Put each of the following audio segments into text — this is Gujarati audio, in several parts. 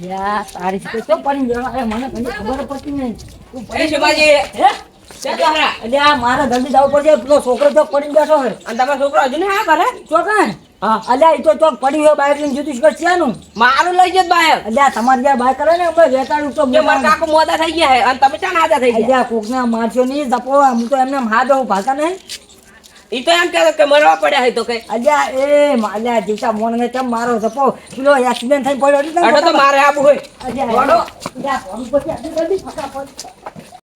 યા તારી તો શું પડી ગયો અરે મને કઈ ખબર પડતી નહીં તું એ શિવાજી હે ચાલા એટલે આ મારે જલ્દી જવું પડશે પેલો છોકરો ચોક પડી બેઠો હોય અને તમારો છોકરો હજુ ને હા કરે ચોક હે હા અલ્યા ઈ તો ચોક પડી હોય બાઈક લઈને જુદી છે નું મારું લઈ જત બાયર અલ્યા તમારે જ્યાં બાઈક કરે ને અમે વેચાડું તો કે મારા કાકો મોડા થઈ ગયા હે અને તમે ચાણ હાજા થઈ ગયા અલ્યા કોકને મારશો નહીં જપો હું તો એમને હાથ દઉં ભાગતા નહીં ઈ તો એમ કહેતો કે મરવા પડ્યા હે તો કઈ અલ્યા એ અલ્યા જીતા મોન ને કેમ મારો જપો પેલો એક્સિડન્ટ થઈ પડ્યો એટલે અડો તો મારે આવું હોય અલ્યા વડો અલ્યા ફોન પછી આટલી જલ્દી ફટાફટ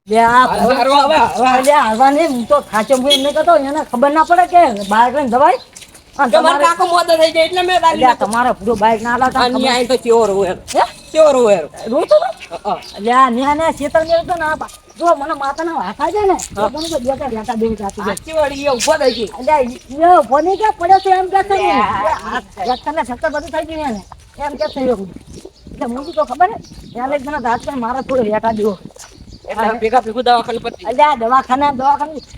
લ્યા હારો હવે અલ્યા આવા ને હું તો ખાચો હું એમને કહેતો એને ખબર ના પડે કે બાઈક લઈને જવાય કે મારા કાકો મોડા થઈ ગયા એટલે મેં અલ્યા તમારો પૂરો બાઈક ના લાવતા અને આઈ તો ચોર હોય હે ચોર હોય રોતો અલ્યા ન્યા ને શેતર ને તો ના જો મને માતાના વાખા છે ને તો મને તો બેટા બેટા દેવી જાતી છે સાચી વાળી એ ઉભો થઈ ગઈ અલ્યા યો ફોને કે પડ્યો છે એમ કે છે ને રસ્તા છક્કર બધું થઈ ગયું ને એમ કે છે એટલે મને તો ખબર ને ત્યાં લઈ મને દાંત પર મારા થોડો રેટા દેવો એટલે ભેગા ભેગું દવાખાને પતી અલ્યા દવાખાને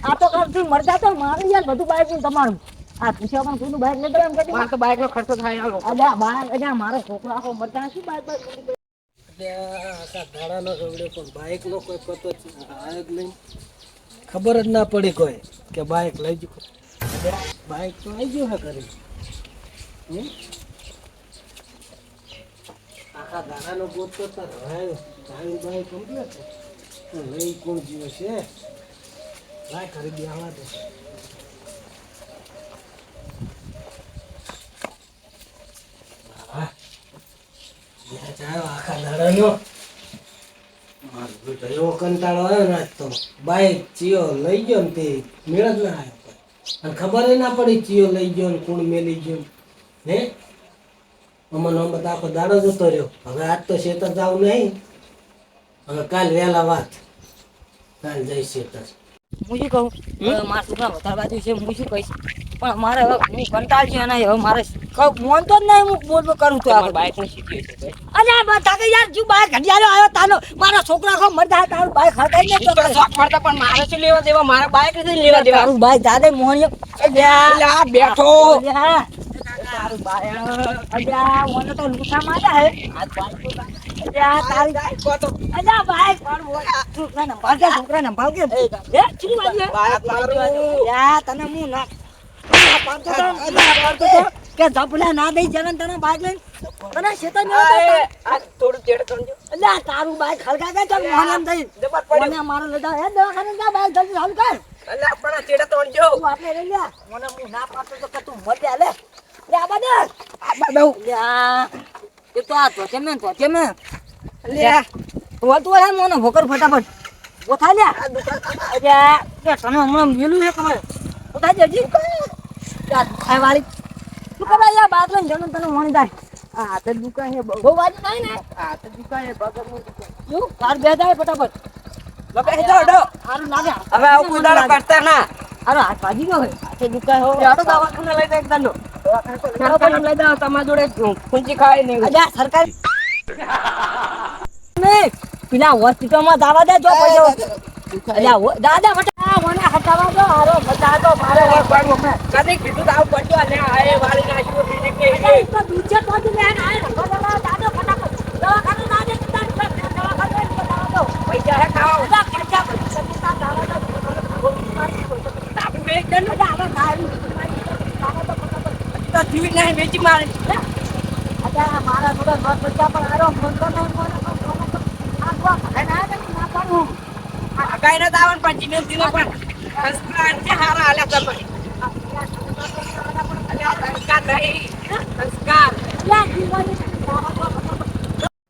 આ તો કરતી મરજા તો મારું યાર બધું બાઈક નું તમારું આ પૂછ્યા પણ કોઈનું બાઈક નહીં એમ કે મારે તો બાઈક નો ખર્ચો થાય હાલો અલ્યા બાઈક અલ્યા મારો છોકરો આખો મરજા શું બાઈક બાઈક નો કોઈ પતો ખબર જ ના પડી કોઈ કે બાઈક લઈ ગયું બાઈક તો આવી ગયું હે ઘરે આખા દાડાનો ગોત તો બાઈક કમ્પ્લીટ લઈ કોણ જીવે છે લાય ખરીદી આવા દે આખા દાડાનો એવો કંટાળો આવ્યો ને આજ તો બાઈક ચિયો લઈ ગયો ને તે મેળ જ ના આવ્યો અને ખબર ના પડી ચિયો લઈ ગયો ને કોણ મેલી ગયો હે અમને અમત આખો દાડો જતો રહ્યો હવે આજ તો શેતર જવું નહીં હવે કાલ વહેલા વાત કાલ જઈ શેતર હું શું કહું મારા છોકરા વધારે બાજુ છે હું શું કહીશ પણ મારે હવે હું કંટાળ છે અને હવે મારે મોનતો જ નહીં હું બોલ કરું તો મારા બાઈક ને શીખી છે અરે બતા કે યાર તું બાઈક ઘડિયાળો આવ્યો તાનો મારા છોકરા કો મરદા તારું બાઈક હટાઈ ને તો શોખ પડતા પણ મારે શું લેવા દેવા મારા બાઈક નથી લેવા દેવા તારું બાઈક દાદે મોહણીઓ અલ્યા બેઠો તારું બાઈક અલ્યા મને તો લૂઠા માર્યા હે આ બાઈક અલ્યા તારી અલ્યા બાઈક છોકરાને ભાગ હે ચીલી વાજી બાઈક મારું યા તને હું ના કે જપલા ના દઈ જગન તને બાઈક લઈને તને શેતર ન આ થોડું ચેડ કરજો અલ્યા તારું બાઈક હલકા કે ચાલ મોહન દઈ જબર પડ્યો મને મારો લેતા હે દવાખાને જા બાઈક જલ્દી હલ કર અલ્યા પણ ચેડ તોડજો તું આપણે લઈ લે મને હું ના પાડતો તો કે તું મર લે લે આ બાદ લ્યા એ તો આ તો કેમ અલ્યા બોલતો હે મોનો ભોકર ફટાફટ ઉઠા લે અલ્યા કે તને હમણાં મેલું છે કમર ઉઠા જજી ખાય વાળી તું કબા યા બાત લઈને જણું તને મોણી જાય આ તો દુકાન હે બહુ વાજી નહીં ને આ તો દુકાન હે બગર નું તું કાર બે જાય ફટાફટ લપે હેજો ડો સારું લાગે હવે આ કુદાડા કરતા ના અરે આ ભાજી ગયો હે આ તો દુકાન હો આડો દવાખાને લઈ જાય એકદમ દવાખાને લઈ જાવ તમારા જોડે કુંચી ખાય નહીં અલ્યા સરકારી નહીં પેલા હોસ્પિટલમાં દાવા દે જો પૈસા અલ્યા દાદા ફટા મને હટાવા દો હારો બતા દો મારે કદી કીધું તો આવ પડ્યો અને આએ વાળી નાખ્યો બીજી કે તો દૂજે તો જ લેન આય દાદા ફટાફટ દવાખાને દાદે દવાખાને બતાવા દો પૈસા હે ખાવા બધા ખર્ચા સત્તા દાવા દો આપું બે જણ આવા ખાઈ દાવા દો ફટાફટ તો જીવી નહીં વેચી મારે અલ્યા મારા થોડા બસ બચ્ચા પણ આરો ફોન કર ને આ ગો ખાના ના પાડું ગાયને દાવન પણ જીને દીનો પણ સંસ્કાર છે હારા આલ્યા તમે અલ્યા સંસ્કાર નહીં સંસ્કાર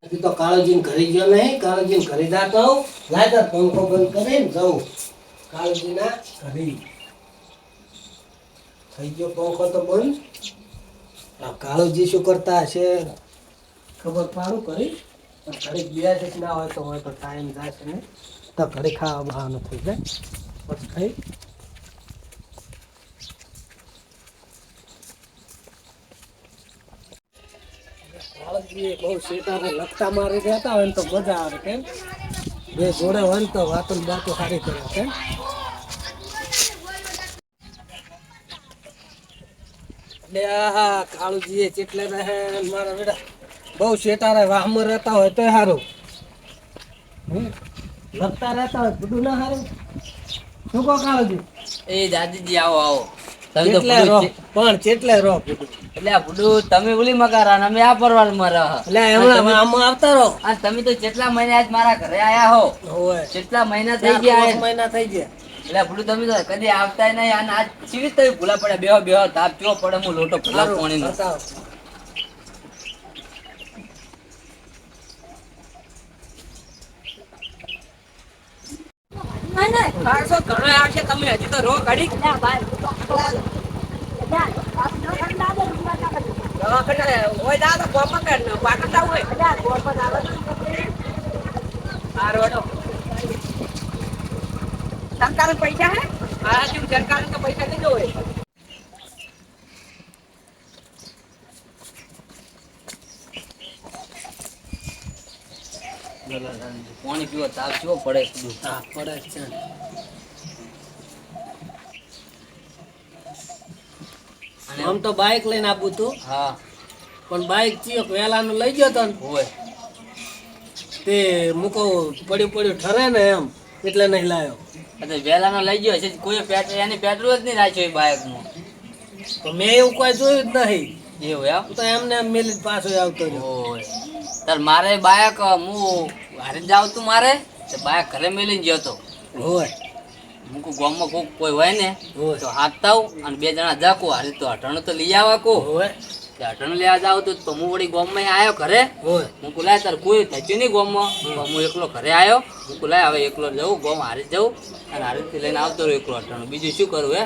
હજી તો કાળોજીને ઘરે ગયો નહીં કાળોજીને ઘરે જાતો લાય તાર પંખો બંધ કરીને જાઉં કાળોજીના ઘરે થઈ ગયો પંખો તો બંધ આ કાળોજી શું કરતા હશે ખબર પાડું કરી ઘડીક બે ના હોય તો ટાઈમ જશે ને તો ઘડી ખાવા બહાનું થઈ જાય પછી ખાઈ કાળજી બહુ શેતાને લગતા મારી રહેતા હોય ને તો મજા આવે કેમ બે જોડે હોય ને તો વાતો ને બાતો સારી કરે કેમ એટલે આ કાળુજી ચેટલે રહે મારા બેટા બહુ શેટારે વાહમાં રહેતા હોય તોય સારું. લગતા રહેતા હોય બધું ના સારું. શું કહો કાળુજી? એ દાદીજી આવો આવો. તમે તો ચેટલે રહો પણ ચેટલે રહો બધું. એટલે આ બધું તમે ઓલી મકારા અને અમે આ પરવારમાં રહ. એટલે હમણાં આમાં આવતા રહો. અને તમે તો કેટલા મહિના આજ મારા ઘરે આયા હો. હોય કેટલા મહિના થઈ ગયા 4 મહિના થઈ ગયા. એટલે બધું તમે તો કદી આવતા નહીં. અને આજ ચીવી તમે ભૂલા પડ્યા બેહો બેહો તાપ ચો પડે હું લોટો ભૂલા પાણીનો. બતાવો. નહીં નહીં ખાસો ઘણો આવશે તમે હજી તો રો ઘડી અલ્યા ભાઈ અલ્યા આ ન કરતા દે રૂપિયા કા કરી દવાખાને હોય જા તો કોપા કર ને પાકતા હોય અલ્યા કોણ પર આવે આ રોડો સરકાર પૈસા હે આ જો સરકાર તો પૈસા નહીં જોવે. પાણી પીવો તાપ કેવો પડે બધું. હા પડે જ છે. અને આમ તો બાઇક લઈને આપું તું હા પણ બાઇક ચિયો વેલાનું લઈ ગયો તો ને હોય તે મૂકો પડ્યું ઠરે ને એમ એટલે નહીં લાવ્યો. એટલે વેલાનો લઈ ગયો છે કોઈ પેટ્રોલ એની પેટ્રોલ જ નહીં રાખ્યો એ બાઇકમાં. તો મેં એવું કોઈ જોયું જ નહીં. એવું એમ હું તો એમને એમ મેલી જ પાછો આવતો રહ્યો. હોય તાર મારે બાયક હું હારે જ જાવ તું મારે તો બાયક ઘરે મેલીને ગયો તો હોય હું ગામમાં કોઈ હોય ને હોય તો હાથ તાવ અને 2 જણા જાકો હારે તો અઠાણું તો લઈ આવા કો હોય તે અઠાણું લેવા જાવ તો હું વળી ગામમાં આવ્યો ઘરે હોય હું બોલાય તાર કોઈ થયું નહીં ગામમાં તો હું એકલો ઘરે આવ્યો હું બોલાય હવે એકલો જવું ગામ હારી જવું અને હારીથી લઈને આવતો રહ્યો એકલો અઠાણું બીજું શું કરું હે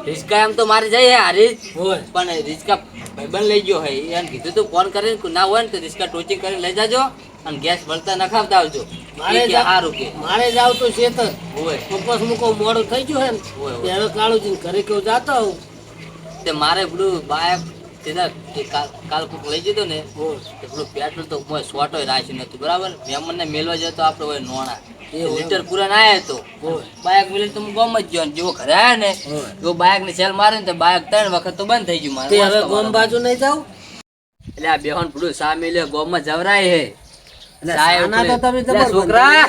રિસ્કા એમ તો મારે જઈએ હારી હોય પણ રિસ્કા ભાઈબંધ લઈ ગયો હોય એને કીધું તું ફોન કરીને ના હોય ને તો રિસ્કા ટોચિંગ કરીને લઈ જાજો અને ગેસ ભરતા નખાવતા આવજો. મારે એ કે સારું કે મારે જ આવતું શેતર હોય પપ્પા મૂકો મોડું થઈ ગયું હે ને હોય તે હવે કાળુજી ઘરે કેવું જાતો હોઉં. તે મારે પેલું બાયક સીધા કાલ કોક લઈ જતો ને હોય તે પેલું પેટ્રોલ તો કોઈ શોર્ટોય રાખ્યું નતું બરાબર મહેમાનને મેલવા જતો આપણે હોય નોણા એવું લીટર પૂરા ના આવ્યા તો હોય બાયક મિલે તો હું ગમ જ ગયો ને જેવો ઘરે આવ્યા ને હોય એવો બાયક ની સેલ મારે ને તો બાયક 3 વખત તો બંધ થઈ ગયું મારે તે હવે ગોમ બાજુ નહીં જાવ. એટલે આ બેહોન પેલું સામે લે ગોમમાં જવરાય હે એટલે સાહેબ સાના તો તમે લે જબર છોકરા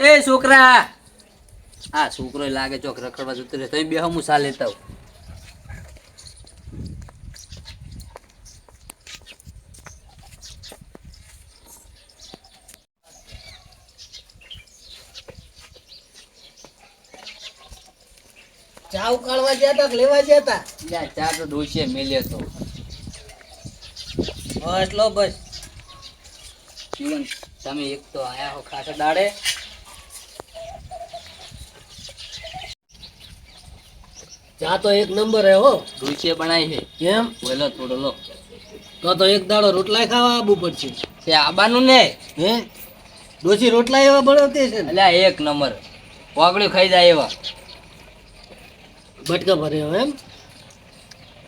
એ છોકરા આ છોકરો લાગે ચોક રખડવા જતો રહે તો બે હું સા લેતા આવું. ચા ઉકાળવા જતા કે લેવા જતા? લે ચા તો ડોશીએ મેલ્યો તો બસ લો બસ. જીવન તમે એક તો આયા હો ખાસા દાડે ચા તો એક નંબર હે હો. ડોશીએ બનાવી છે કેમ? બોલો થોડો લો તો એક દાડો રોટલા ખાવા આવવું પડશે. તે આબાનું ને હે ડોસી રોટલા એવા બનાવતી છે ને એટલે એક નંબર વાગડ્યું ખાઈ જાય એવા બટકા ભરે હવે એમ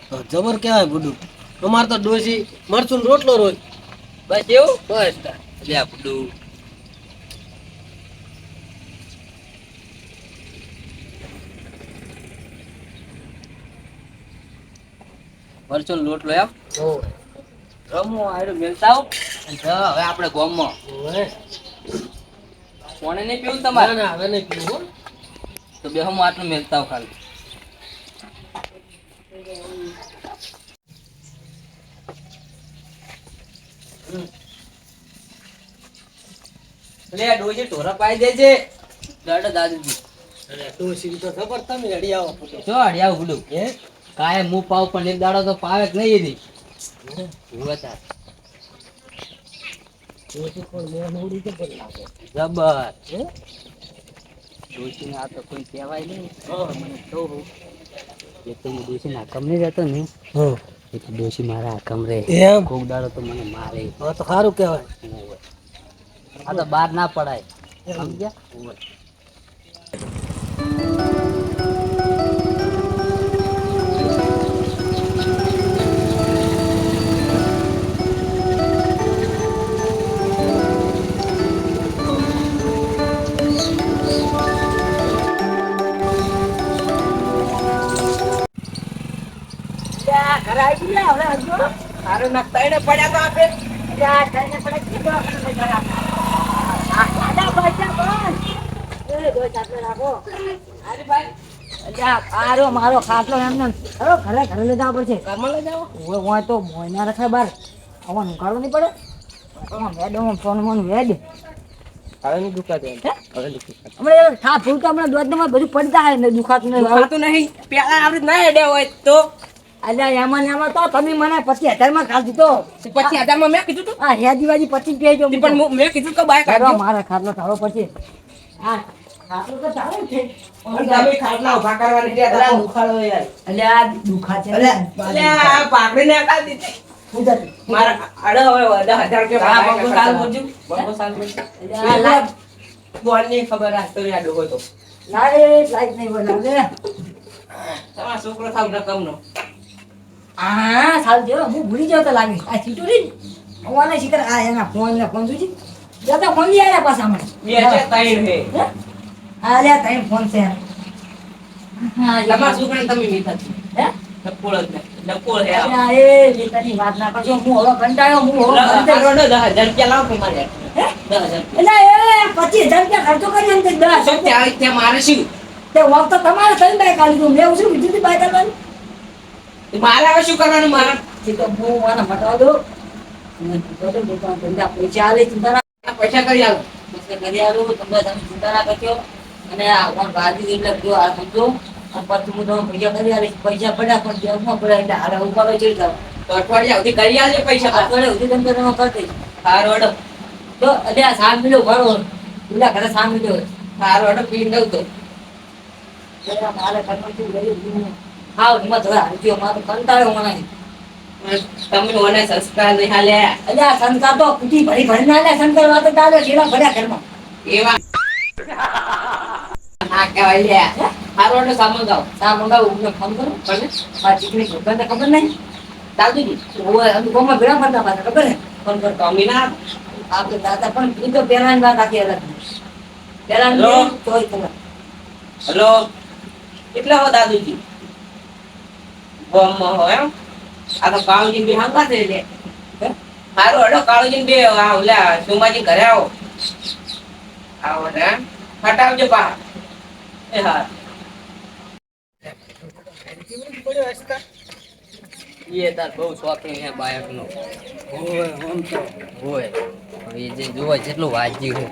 તો જબર કહેવાય બધું. અમારે તો ડોસી મરચું ને રોટલો રોજ. બસ એવું બસ એટલે આ બધું મરચું લોટ લો એમ રમો આયરો મેલતા આવ અને જા હવે આપણે ગોમમાં કોણે નહીં પીવું તમારે ના હવે નહીં પીવું હો. તો બે હું આટલું મેલતા આવ ખાલી લે ડોશી ઢોરા પાઈ દેજે દાદા દાદીજી અરે ડોસી તો ખબર તમે હડી આવો જો હડિયાવ ગુડું હે કાય હું પાવ પણ એક દાડો તો પાવે જ નહીં એની તાર ડોસી પણ મેં ઉડી તો પણ લાગે જબર હે ડોશીને આ તો કોઈ કહેવાય નહીં હા મને તો એ તો હું ડોશીના હકમ નહીં જતો ને હા એ તો ડોશી મારા હકમ રહે એમ કોક દાડો તો મને મારે હા તો સારું કહેવાય. આ તો બહાર ના પડાય સમજ્યા ઘરે આવી ગયા હવે હજુ સારું નાખતા એને પડ્યા તો આપે અલ્યા તને પડે કેટલો આપણે જરા આ દાદા બચ્ચા કોણ એ દો ચાટલે રાખો અરે ભાઈ અલ્યા આરો મારો ખાટલો એમને અરે ઘરે લઈ જવા પડશે ઘરમાં લઈ જાવ હોય તો મોયના રખાય બાર આવવાનું કાઢવું નહીં પડે મેડમ ફોન વેડ હવે ની દુખા દે હવે દુખી હમણાં થાપ ભૂલ તો હમણાં દોડમાં બધું પડી જાય ને દુખાતું નહીં ખાતું નહીં પેલા આવડે ના હેડ્યા હોય તો અલ્યા એમાં તો તમે મને 25,000 માં કાઢ દીધો પછી 1000 માં મેં કીધું તું આ હેદીવાજી 25 પેજો પણ મેં કીધું કે બાઈક કાઢો મારા ખાટલો ઢાળો પછી હા ખાટલો તો ચાલે છે તમે ખાટલા ઉભા કરવાની છે અલા દુખાડો યાર અલ્યા દુખા છે અલ્યા પાકડી ને આકા દીધી મારા આડે હવે 10,000 કે હા બગો સાલ બોલજો બગો સાલ અલ્યા બોલ ની ખબર આ તો યાર ડોગો તો લાઈટ નહીં બોલાવે તમારો છોકરો થાવ રકમનો હા સાલ જો હું ભૂલી જાવ તો લાગે આ ચીટુરી ઓને શીખર આ એના ફોન જોજી જતો ફોન લઈ આયા પાછા મને બે છે ત્રણ હે અલ્યા તઈ ફોન છે હા તમારા છોકરાને તમે મીઠા છો હે ડકોળ જ ડકોળ હે અલ્યા એ બેટાની વાત ના કરજો હું હવે કંટાળ્યો હું હવે રોડો 10,000 રૂપિયા લાવો તમારે 10,000 એટલે એ 25,000 રૂપિયા ખર્ચો કરી એમ કે 10 શું ત્યાં મારે શું તે વખત તમારે થઈ બાઈક આલી દઉં મેં શું કીધું બાઈક આલવાની મારે હવે શું કરવાનું મારે તે તો હું મને મટાવ દો તો દુકાન ધંધા પૈસા આલે ચિંતા ના પૈસા કરી આલો કરી આલું તમે ચિંતા ના કરજો અને આ કોણ ગાડી એટલે જો આ સમજો અને પછી હું તમને પૈસા કરી આલીશ પૈસા પડ્યા પણ જેમાં પડ્યા એટલે હારે ઉપાડો ચડી જાવ તો અઠવાડિયા સુધી કરી આલજો પૈસા અઠવાડિયે સુધી તમે કરી દઈશ સારો અડો તો એટલે આ સાત મિલો ભરો પેલા ઘરે સાત મિલો સારો અડો પી દઉં તો મારે કરવાનું ગરીબ હાવ હિંમત હવે હારજો મારો કંટાળ્યો મને તમે મને સંસ્કાર નહીં હાલ્યા એટલે આ સંસ્કાર તો કુટી ભરી ના લે સંસ્કાર વાતો ચાલે જેવા ભર્યા ઘરમાં એવા ના કહેવાય લ્યા સારો અડો સામાન ગાવ સા મંગાવું મને ફોન કરો પણ આ ચીકણી છોકરાને ખબર નહીં દાદુજી ઓય અમે ગોમાં ભેળા ફરતા પાછા ખબર હે ફોન કરતો અમે ના આપણે દાદા પણ ઈ તો પેલાની વાત આખી અલગ પેલાની હેલો. તોય ખબર હલો કેટલા હો દાદુજી ગોમમાં હો એમ આ તો કાળુજી બે હાંગા છે લે સારું અડો કાળુજી બે આ ઓલા સુમાજી ઘરે આવો ને હટાવજો પા એ હા એ તાર બહુ શોખીન હે બાયકનો ઓય આમ તો હોય હવે એ જે જોવે જેટલું વાંચ્યું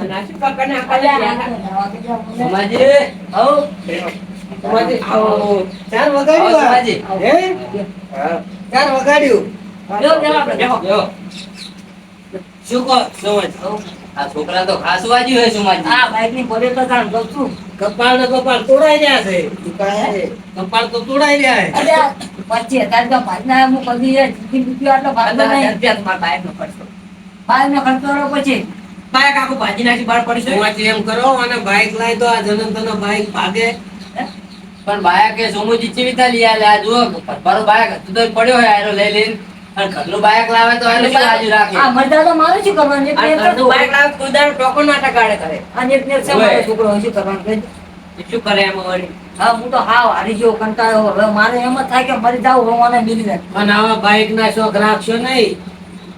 નાસી પકડને આખા સમાજી આવો સુમાજી આવો ચાર આવો વગાડ્યું સમાજી હે ચાર વગાડ્યું જો શું કહો સુમાજી આ છોકરા તો ખાસ વાંચ્યું હે સમાજી આ બાઈક ની પડે તો કામ કરું છું કપાળ ને કપાળ તોડાઈ રહ્યા છે કપાળ તો તોડાઈ રહ્યા છે અરે 25,000 રૂપિયા ભાગના હું કદી જિંદગી રૂપિયા આટલો ભાગતો નહીં તમારા બાઈક નો ખર્ચો બાઈક નો ખર્ચો કર્યો પછી બાઈક આખું ભાજી નાખી બહાર પડી છે સુમાજી એમ કરો અને બાઈક લાવી તો આ જનમ તનો બાઈક ભાગે પણ બાયક એ સોમુજી ચીવીતા લઈ આલે આ જુઓ મારો બાયક હતું તો પડ્યો હે આયરો લઈ લઈને અને ઘરનું બાયક લાવે તો આયરો શું બાજુ રાખે આ મરદા તો મારે શું કરવાનું એક ને એક ઘરનું બાઈક લાવે તો ઉધાર ટોકન નાટક કાઢે કરે અને એક ને એક છે મારો છોકરો શું કરવાનું કહે? એ શું કરે એમાં વળી હા હું તો હાવ હારી ગયો કંટાળ્યો હવે મારે એમ જ થાય કે મરી જાવ રોવાને મિલી જાય અને આવા બાઈક ના શોખ રાખશો નહીં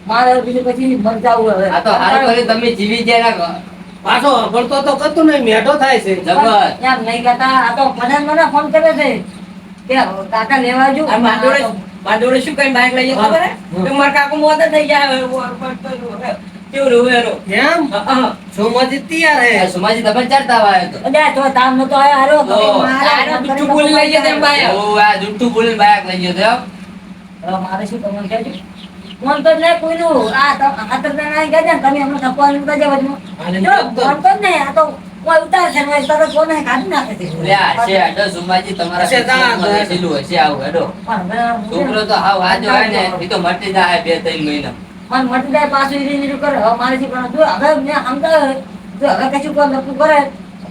મારે બીજું પછી મરી જાવ હવે આ તો હારું કર્યું તમે જીવી ગયા પાછો અભળતો તો કતું નહીં મેઠો થાય છે જબર એમ નહીં કહેતા આ તો મને ફોન કરે છે કે કાકા લેવા આવજો. આ મારા જોડે શું કઈ બાઈક લઈ જાય ખબર હે? તો મારા કાકો મોઢે થઈ જાય કેવું રહ્યું એનો એમ સોમાજી તૈયાર હે આ સુમાજી તમે ચડતા આવ્યો તો અલ્યા તો તામ નતો આયો હારો તો આનો બીજું બોલી લઈ જાય તેમ બાઈક. ઓ આ જુઠ્ઠું બોલીને બાયક લઈ ગયો તો એમ? હવે મારે શું કરવાનું કહેજો ફોન તો નહીં કોઈનું આ તો ખાતર આવી ગયા છે ને તમે હમણાં સપવાનું મૂકી દેવા આને જો કેમ તો? ફોન તો જ નહીં આ તો કોઈ ઉતાર છે ને તરત ફોન કાઢી નાખે છે લે આ છે અડો સુમાજી તમારા હશે તા, કિસ્મતમાં લખેલું હશે આવું હેડો પણ હવે છોકરો તો હાવ વાજો હોય ને એ તો મટી જાય 2-3 મહિના મન મટી જાય પાછું ઈરી કરે હવે મારે શું કરવાનું જો હવે મેં સમજાવ્યું જો હવે કશું કોઈ નક્કી કરે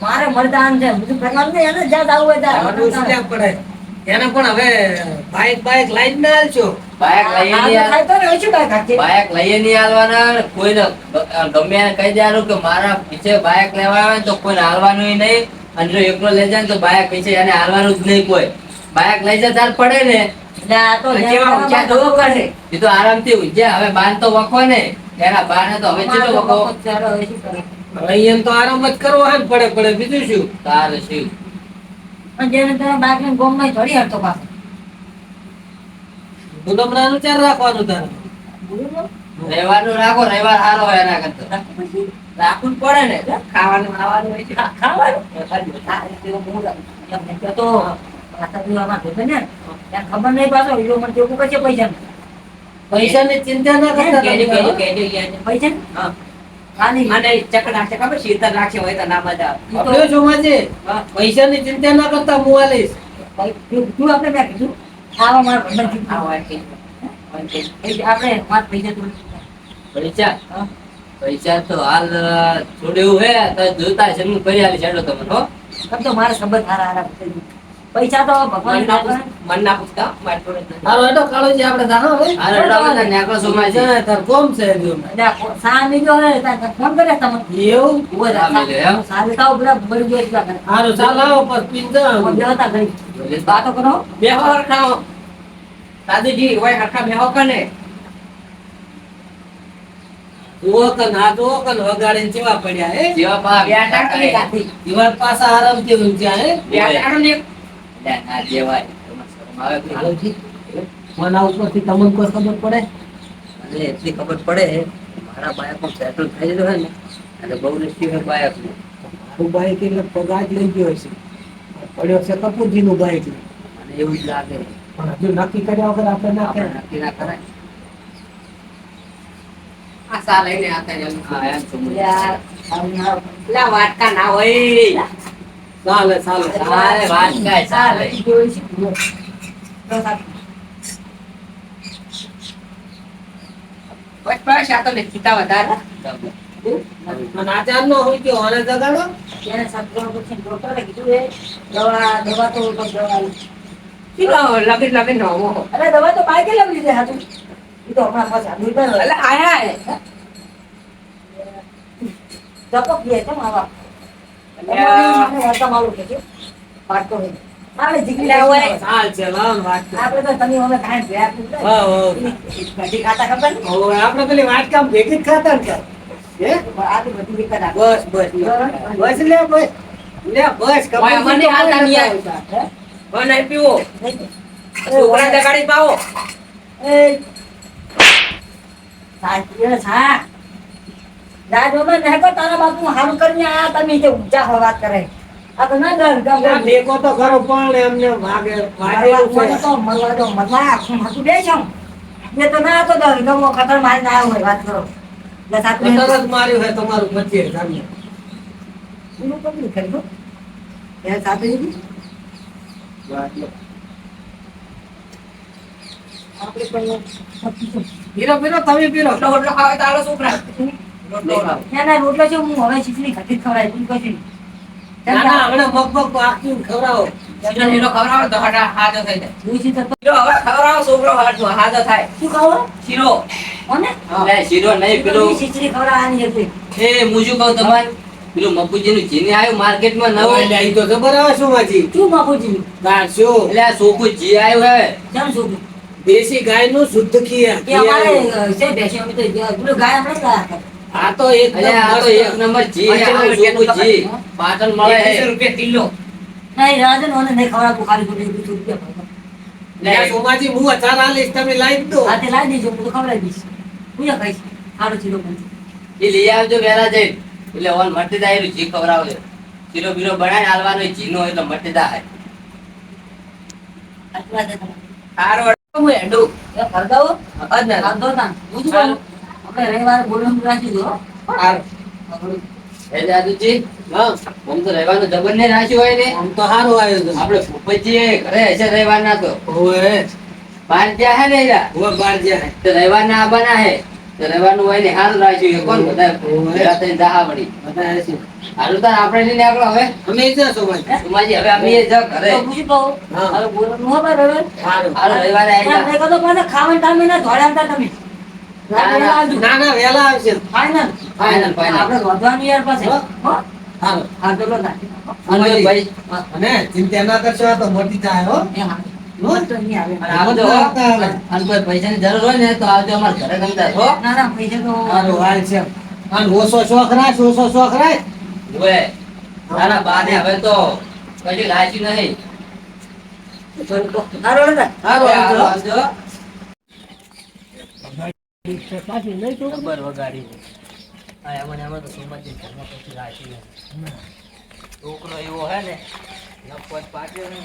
મારે મરદાન છે બીજું કરવાનું નહીં એને જ્યાં જવું હોય આવા ડોસ ત્યાં લેવા પડે એને પણ હવે બાઈક લાઈન ના આલશો બાયક લઈએ આ નહીં થાય તો ને ઓછી બાઈક હાંકજે. બાયક લઈએ નહીં હાલવાના કોઈને ગમે એને કહી દેવાનું કે મારા પીછે બાયક લેવા આવે ને તો કોઈને હાલવાનું નહીં અને જો એકલો લઈ જાય ને તો બાયક પીછે એને હાલવાનું જ નહીં કોઈ બાયક લઈ જાય ત્યારે પડે ને એટલે આ તો કેવા ઊંચા તો કરે. એ તો આરામથી ઊંઘ્યા. હવે બાન તો વખો ને એના બાને તો હવે ચેટલો વખો. અહીંયા તો આરામ જ કરવો હે ને પડે બીજું શું? તારે શિવ પણ જેને તમે બાકીને ગોમમાં ચડી હટતો પાછો. ગુલામરાનું ચાર રાખવાનું તારે. રવિવારનું રાખો. રવિવાર સારો હોય એના કરતા. રાખવું જ પડે ને ખાવાનું ખાવાનું હોય છે. ખાવાનું. આ રીતે હું એમ નહીં કહેતો. માતા પીવામાં ભેગો ને ત્યાં ખબર નહીં પાછો હીરો મને કેવું કરશે પૈસા પૈસાની ચિંતા ના કરતા કેજો, કેજો, તમે. કેજો, કેજો. પૈસા હા. ખાલી અને ચક રાખશે ખબર શીતળ રાખશે હોય તો ના મજા આવે. આપણે જોવાજે. હા. પૈસાની ચિંતા ના કરતા હું આલીશ. તું આપણે મેં કીધું આવા મારા ભંડન આ હોય કે હોય કે. આપણે પાંચ પૈસા તું પૈસા પૈસા તો હાલ થોડું એવું હે તો જોતા છે હું કરી આલી છેડો તમને હો. આમ તો મારા સંબંધ હારા પૈસા તો ભગવાન મન ના પૂછતા મારી જોડે જ નથી. હારો હેડો કાળુજી આપણે દાહો હે. હાલ હેડો નેકળો સોમાજી. જા તાર કોમ છે હજુ. સા નીકળ્યો ને ત્યાં ફોન કરે તમને એવું? ઉભો હા, મેલ્યો એમ? સારું તાવ પેલા બળી ગયો એટલા કરે હારું ચાલ આવો પર પીન જાઓ. બેહતા ઘડી વાતો કરો બેહો હરખાઓ. સાધુજી હોય હરખા બેહો કને. જુઓ કન આ જુઓ કન વગાડીને ચેવા પડ્યા હે. જેવા પા બેટા કરી ગાતી. દીવાલ પાછા આરામથી ઊંઘ્યા હે. બેટાનો ને લે, ના જેવાય. તમને શરમ આવે કે? કાળુજી, મના ઉપરથી તમને કોઈ ખબર પડે? મને એટલી ખબર પડે મારા બાયકમાં પેટ્રોલ થઈ ગયેલું હોય ને એટલે બહુ રિસ્કી હોય બાયકનું. મારું બાઈક એટલે પગાર જ લઈ ગયો છે. પડ્યો છે કપૂરજીનું બાઈક. મને એવું જ લાગે. પણ હજુ નક્કી કર્યા વગર આપણે ના આપણે કરાય. નક્કી ના કરાય. આ સા લઈને આતા જ હા એમ છું. યાર આવું લા વાટકા ના હોય. ચાલે ચાલે ચાલે, વાત કાંઈ ચાલે. બસ બસ આ તો લેખિતા વધારે. અને આચાર નો હોય કે ઓને જગાડો. એને સત્ગુણ પૂછીને ડોક્ટરે કીધું એ દવા તો દવા શીલો લગી લગી નો હો. અરે દવા તો બાઈકે લઈ લીધે હતું એ તો હમણાં પાછા નીકળ એટલે આયા હે. જપક ગયા છે માવા મને વર્તા મારું કે છે પાટતો હોય મારે જીગલા હોય ચાલ છે લાવ વાત કર. આપણે તો તમે હવે કાંઈ ભેગા નથી હા હા. કઢી ખાતા ખબર ને હવે આપણે પેલી વાટકામ ભેગી જ ખાતા ને કાં? હે આ તો બધી વિકત આપે. બસ બસ બસ લે બસ લે બસ ઓય, મને હાલતા નહીં આવે. હે? હો નહીં પીવો. નહીં. છોકરા જગાડી પાવો. એ સાચી સા રાજોમાં નહેકો તારા બાપુ હારું કરીને આ તમે જે ઊંચા હવા વાત કરે આ તો ના ડર ગમ આ ભેગો તો ખરો પણ એમને વાગે વાગેલું છે. તો મરવા દો મરવા આખું હાથું બે છે એ તો ના તો ડર ગમો ખતર મારી ના હોય વાત કરો એટલે સાથે તરત માર્યું હે તમારું બચે સામે. એનું કબૂલ કરી દો એ સાથે આપણે પણ પીરો પીરો તમે પીરો. રોટલો રોટલો ખાવે તો આલો છોકરા. રોટલો ખાવ. ના ના રોટલો છે હું હવે શીખલી ઘટી ખવડાવી તું કશું ના ના હમણાં મગ આખી ખવડાવો. શીરો શીરો ખવડાવો તો હટા હાજો થઈ જાય. હું શીખર શીરો હવે ખવડાવો છોકરો હાજો થાય. શું ખાવો શીરો. કોને લે, શીરો નહીં પેલું શીખલી ખવડાવવાની હતી એ હું શું કહું તમારે પેલું મપુજીનું જીને આવ્યું માર્કેટમાં નવું એટલે ઈ તો જબર આવે શું માજી. શું બાપુજી તાર શું એટલે આ સોકું જી આવ્યું હે કેમ શું દેશી ગાયનું શુદ્ધ ઘી કે અમારે છે બેસી અમે તો પેલું ગાય આપણે જ લાયા હતા. આ તો એકદમ એટલે આ તો એક નંબર જી હે, આ સોકું જી પાટણ મળે હે. 21 રૂપિયા કિલો. નહીં રાજન ઓને નહીં ખવડાવતું ખાલી ખોટું 20 રૂપિયા ભરવા. લે સોમાજી હું અચાર આલીશ તમે લાવી દો. આ તે લાવી દેજો હું તો ખવડાવી દઈશ હું યા ખાઈશ સારો ચીરો બનશે. એ લઈ આવજો વહેલા જઈને એટલે ઓન મટી જાય જી ખવડાવજો. શીરો બીરો બનાવીને હાલવાનો જીનો એટલે મટી જાય. આટલી વાત છે તમારે. હારો હું હેડું. એ ખરદાવો અજ ના. વાંધો ના હું શું બોલું આપણે રવિવારે બોલવાનું રાખી દો હો. હારો. એ દાદુજી હા આમ તો રહેવાનું જબર ને રાખ્યું હોય ને આમ તો સારું આવ્યું છે. આપણે ભૂપતજી ઘરે હશે રવિવારના તો ઓવે બહાર ગયા હે ને એરા ઓવે બાર જાય. તો રવિવારના આવવાના હે તો રવિવારનું હોય ને સારું રાખ્યું એ કોણ બધા ભેગા થઈને દાહા પડી બધા હશે. હારું તાર આપણે લઈને આગળ હવે અમે જ્યાં સોમાજી. સુમાજી હવે અમે એ જાઓ ઘરે તો પૂછી કહું હા. હવે બોલવાનું હો ભાઈ રવિવાર સારું. હારું રવિવારે આવી એમ નહીં જા. કહો તો પાછા ખાવાનું ટાઈમે ના ધોળ્યા હતા તમે ના, ના. ના ના વહેલા આવશે. Final Final, final. આપણે વધવાનું યાર પાસે હો? હો સારું. હા ચલો ના અને ભાઈ અને ચિંતા ના કરશો આ તો મોટી થાય હો. એ હા મસ્ત નહીં આવે. અને આવજો હો. અને કોઈ પૈસાની જરૂર હોય ને તો આવજો અમારા ઘરે ગમતા હો. ના ના પૈસા તો હારું, હાલ છે. અને ઓછો શોખ રાખ, ઓછો શોખ રાખ. જુએ તારા બાને હવે તો કદી લાચી નહીં. હારું લે. હારું, આવજો. આવજો. પાછી લઈ તો ખબર વગાડી હા એમાં તો સોમવારથી ઘરમાં પછી લાચી નહીં. છોકરો એવો હે ને લપટ પાટ્યો ને